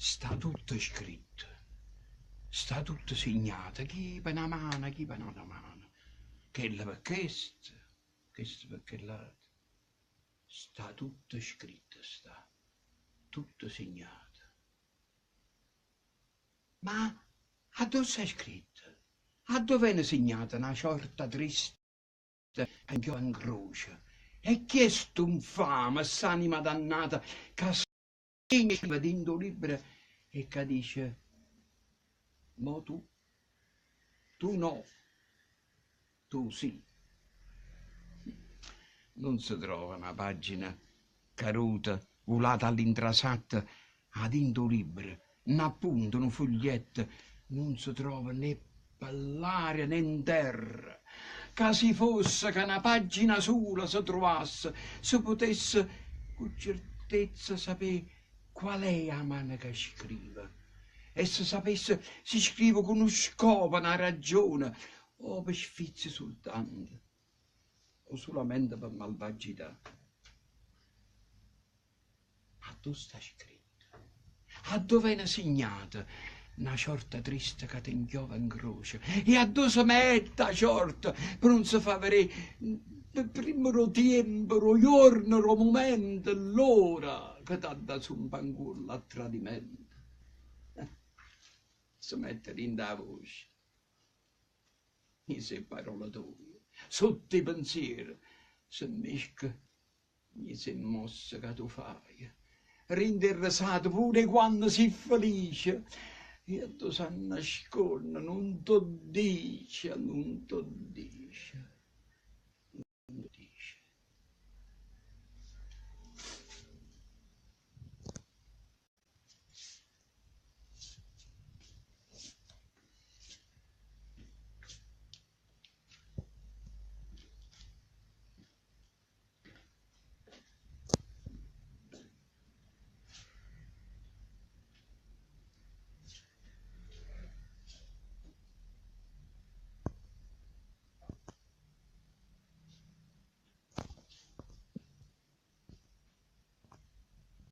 sta tutto scritto, sta tutto segnato, chi per una mano, chi per un'altra mano, che per questo per quell'altro. Sta tutto scritto, sta tutto segnato. Ma a dove sta scritto? A dove è segnata una sorta triste che in croce? E chi è sto infame, s'anima dannata, che segna dentro libro e che dice, ma tu no, tu sì. Non si trova una pagina caruta, ulata all'intrasatto, ad dentro libro, un appunto, un foglietto, non si trova né per né in terra. Che si fosse che una pagina sola si trovasse, si potesse con certezza sapere qual è la mano che scrive. E se sapesse si scrive con uno scopo, una ragione, o per sfizio soltanto, o solamente per malvagità. A dove sta scritto? A dove è segnata una sorta triste che ti inchiova in croce? E a dove si mette sorta per non si fa vedere il primo tempo, lo giorno, lo momento, l'ora che ti dà su un panculo a tradimento? Si mette in da voce, in sé parolatorie, sotto i pensieri, si mesca, mi sei mossa che tu fai, rinteressato pure quando sei felice, e tu si nasconde, non ti dice, non ti dice.